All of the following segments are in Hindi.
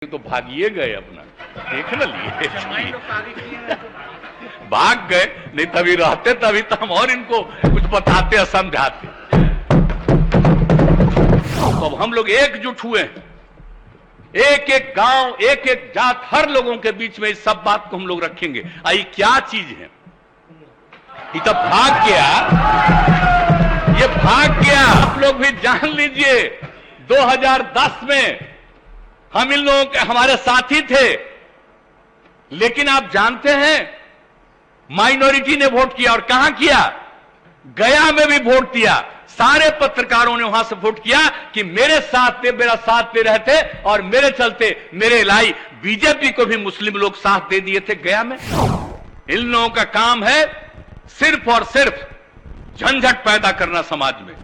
तो भागिए गए अपना देख न लिए भाग गए, नहीं तभी रहते तभी तो हम और इनको कुछ बताते समझाते। तो अब हम लोग एकजुट हुए, एक एक गांव एक एक जात हर लोगों के बीच में इस सब बात को हम लोग रखेंगे। आई क्या चीज है, ये तो भाग गया, ये भाग गया। आप लोग भी जान लीजिए 2010 में हम इन लोगों के हमारे साथी थे, लेकिन आप जानते हैं माइनॉरिटी ने वोट किया और कहां किया, गया में भी वोट दिया। सारे पत्रकारों ने वहां से वोट किया कि मेरे साथ थे, मेरा साथ दे रहे थे और मेरे चलते मेरे लाई बीजेपी को भी मुस्लिम लोग साथ दे दिए थे गया में। इन लोगों का काम है सिर्फ और सिर्फ झंझट पैदा करना समाज में,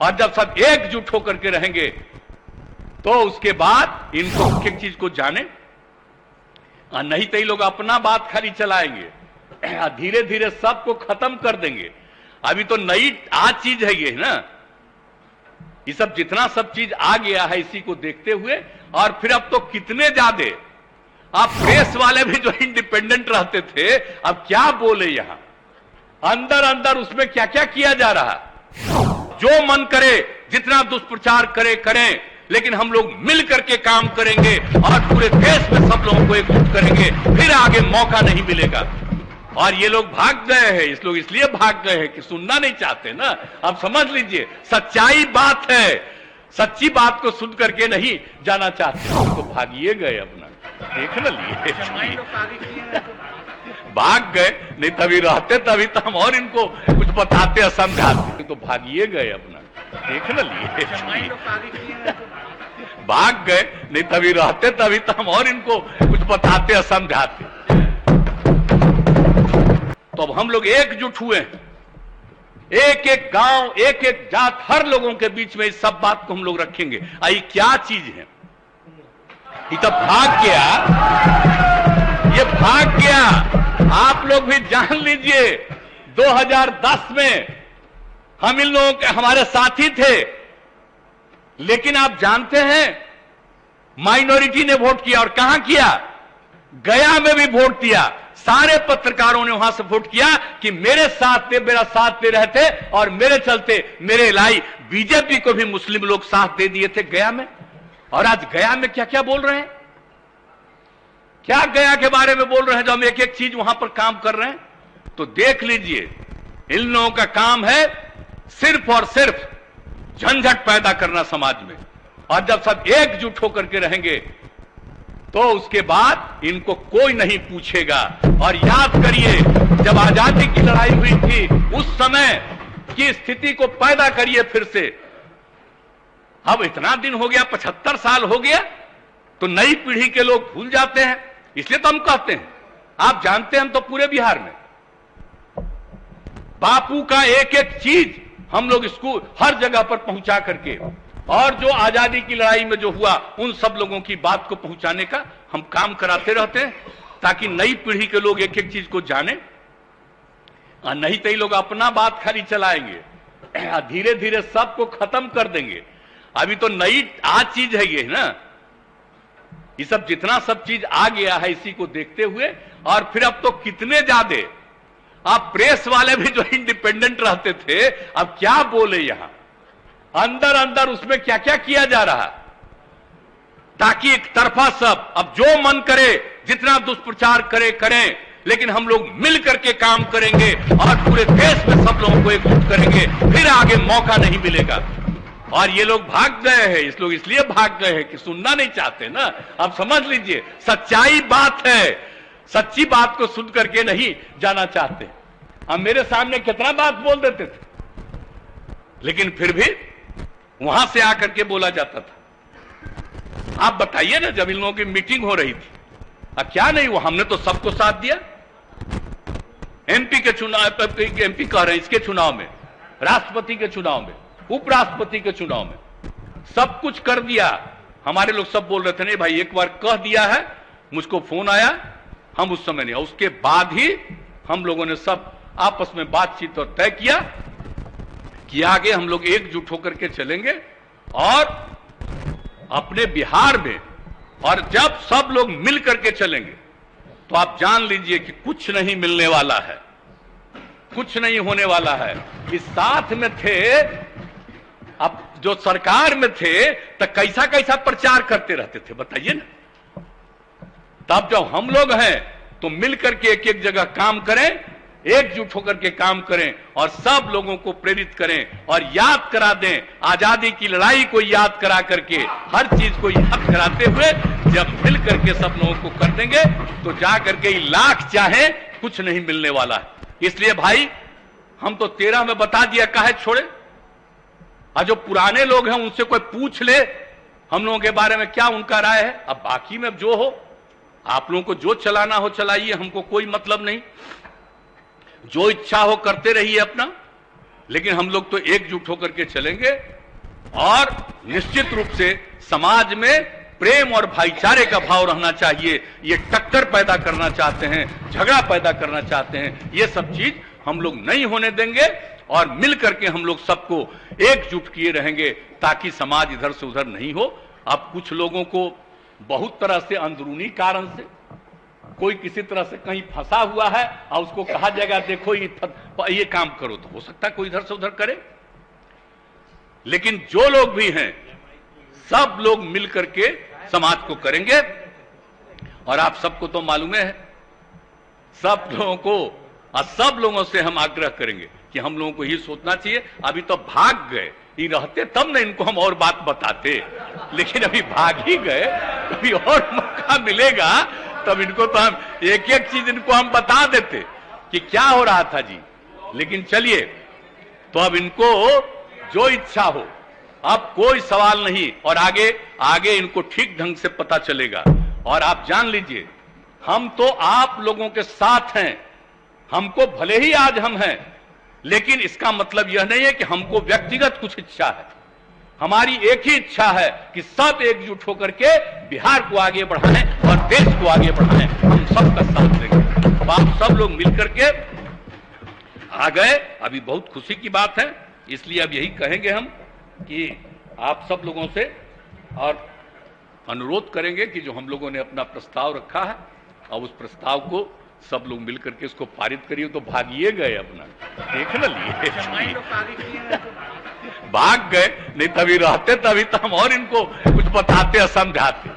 और जब सब एकजुट होकर के रहेंगे तो उसके बाद इनको एक चीज को जाने, नहीं तो ये लोग अपना बात खाली चलाएंगे, धीरे धीरे सबको खत्म कर देंगे। अभी तो नई आज चीज है ये ना, ये सब जितना सब चीज आ गया है इसी को देखते हुए, और फिर अब तो कितने ज्यादा आप प्रेस वाले भी जो इंडिपेंडेंट रहते थे अब क्या बोले, यहां अंदर अंदर उसमें क्या क्या किया जा रहा, जो मन करे जितना दुष्प्रचार करे करें, लेकिन हम लोग मिल करके काम करेंगे और पूरे देश में सब लोगों को एकजुट करेंगे, फिर आगे मौका नहीं मिलेगा। और ये लोग भाग गए हैं, इस लोग इसलिए भाग गए हैं कि सुनना नहीं चाहते ना। अब समझ लीजिए सच्चाई बात है, सच्ची बात को सुन करके नहीं जाना चाहते तो भागिए गए अपना देख न लिए भाग गए, नहीं तभी रहते तभी तो हम और इनको कुछ बताते समझाते। तो भागिए गए अपना देख न लिए भाग गए, नहीं तभी रहते तभी तो हम और इनको कुछ बताते समझाते। तो अब हम लोग एकजुट हुए, एक एक गांव एक एक जात हर लोगों के बीच में इस सब बात को हम लोग रखेंगे। आई क्या चीज है, ये तो भाग गया, ये भाग गया। आप लोग भी जान लीजिए 2010 में हम इन लोगों के हमारे साथी थे, लेकिन आप जानते हैं माइनॉरिटी ने वोट किया और कहां किया, गया में भी वोट दिया। सारे पत्रकारों ने वहां से वोट किया कि मेरे साथ थे, मेरा साथ दे रहे थे और मेरे चलते मेरे लाई बीजेपी को भी मुस्लिम लोग साथ दे दिए थे गया में। और आज गया में क्या क्या बोल रहे हैं, क्या गया के बारे में बोल रहे हैं, जो हम एक एक चीज वहां पर काम कर रहे हैं। तो देख लीजिए इन लोगों का काम है सिर्फ और सिर्फ झंझट पैदा करना समाज में, और जब सब एकजुट होकर के रहेंगे तो उसके बाद इनको कोई नहीं पूछेगा। और याद करिए जब आजादी की लड़ाई हुई थी उस समय की स्थिति को पैदा करिए फिर से। अब इतना दिन हो गया, 75 साल हो गया, तो नई पीढ़ी के लोग भूल जाते हैं। इसलिए तो हम कहते हैं, आप जानते हैं हम तो पूरे बिहार में बापू का एक एक चीज हम लोग स्कूल हर जगह पर पहुंचा करके, और जो आजादी की लड़ाई में जो हुआ उन सब लोगों की बात को पहुंचाने का हम काम कराते रहते हैं, ताकि नई पीढ़ी के लोग एक एक चीज को जाने, नहीं तो ये लोग अपना बात खाली चलाएंगे, धीरे धीरे सबको खत्म कर देंगे। अभी तो नई आज चीज है ये ना, ये सब जितना सब चीज आ गया है इसी को देखते हुए, और फिर अब तो कितने ज्यादा आप प्रेस वाले भी जो इंडिपेंडेंट रहते थे अब क्या बोले, यहां अंदर अंदर उसमें क्या क्या किया जा रहा, ताकि एक तरफा सब अब जो मन करे जितना दुष्प्रचार करे करें, लेकिन हम लोग मिल करके काम करेंगे और पूरे देश में सब लोगों को एकजुट करेंगे, फिर आगे मौका नहीं मिलेगा। और ये लोग भाग गए हैं, इस लोग इसलिए भाग गए हैं कि सुनना नहीं चाहते ना। अब समझ लीजिए सच्चाई बात है, सच्ची बात को सुन करके नहीं जाना चाहते। अब मेरे सामने कितना बात बोल देते थे, लेकिन फिर भी वहां से आकर के बोला जाता था। आप बताइए ना, जब इन लोगों की मीटिंग हो रही थी, अब क्या नहीं हुआ, हमने तो सबको साथ दिया। एमपी के चुनाव, एमपी कह रहे हैं इसके चुनाव में, राष्ट्रपति के चुनाव में, उपराष्ट्रपति के चुनाव में सब कुछ कर दिया। हमारे लोग सब बोल रहे थे नहीं भाई एक बार कह दिया है, मुझको फोन आया, हम उस समय नहीं, उसके बाद ही हम लोगों ने सब आपस में बातचीत और तय किया कि आगे हम लोग एकजुट होकर के चलेंगे और अपने बिहार में और जब सब लोग मिल करके चलेंगे तो आप जान लीजिए कि कुछ नहीं मिलने वाला है, कुछ नहीं होने वाला है। इस साथ में थे, अब जो सरकार में थे तो कैसा कैसा प्रचार करते रहते थे बताइए ना। तब जब हम लोग हैं तो मिलकर के एक एक जगह काम करें, एकजुट होकर के काम करें और सब लोगों को प्रेरित करें और याद करा दें, आजादी की लड़ाई को याद करा करके, हर चीज को याद कराते हुए जब मिल करके सब लोगों को कर देंगे तो जा करके लाख चाहे कुछ नहीं मिलने वाला है। इसलिए भाई हम तो 13 में बता दिया, काहे छोड़े। और जो पुराने लोग हैं उनसे कोई पूछ ले हम लोगों के बारे में क्या उनका राय है। अब बाकी में जो हो, आप लोगों को जो चलाना हो चलाइए, हमको कोई मतलब नहीं, जो इच्छा हो करते रहिए अपना, लेकिन हम लोग तो एकजुट होकर के चलेंगे और निश्चित रूप से समाज में प्रेम और भाईचारे का भाव रहना चाहिए। ये टक्कर पैदा करना चाहते हैं, झगड़ा पैदा करना चाहते हैं, ये सब चीज हम लोग नहीं होने देंगे और मिल करके हम लोग सबको एकजुट किए रहेंगे ताकि समाज इधर से उधर नहीं हो। अब कुछ लोगों को बहुत तरह से अंदरूनी कारण से कोई किसी तरह से कहीं फंसा हुआ है और उसको कहा जाएगा देखो ये काम करो, तो हो सकता है कोई इधर से उधर करे। लेकिन जो लोग भी हैं सब लोग मिल करके समाज को करेंगे। और आप सबको तो मालूम है, सब लोगों को और सब लोगों से हम आग्रह करेंगे कि हम लोगों को ये सोचना चाहिए। अभी तो भाग गए, ये रहते तब ना इनको हम और बात बताते, लेकिन अभी भाग ही गए, कभी और मौका मिलेगा तब इनको तो हम एक एक चीज इनको हम बता देते कि क्या हो रहा था जी। लेकिन चलिए, तो अब इनको जो इच्छा हो, अब कोई सवाल नहीं, और आगे आगे इनको ठीक ढंग से पता चलेगा। और आप जान लीजिए हम तो आप लोगों के साथ हैं, हमको भले ही आज हम हैं, लेकिन इसका मतलब यह नहीं है कि हमको व्यक्तिगत कुछ इच्छा है। हमारी एक ही इच्छा है कि सब एकजुट होकर के बिहार को आगे बढ़ाएं और देश को आगे बढ़ाएं। हम सबका साथ देंगे। अब आप सब लोग मिलकर के आ गए, अभी बहुत खुशी की बात है। इसलिए अब यही कहेंगे हम कि आप सब लोगों से और अनुरोध करेंगे कि जो हम लोगों ने अपना प्रस्ताव रखा है और उस प्रस्ताव को सब लोग मिलकर के इसको पारित करिए। तो भागिए गए, अपना देख न लिए, भाग गए, नहीं तभी रहते तभी तो हम और इनको कुछ बताते और समझाते।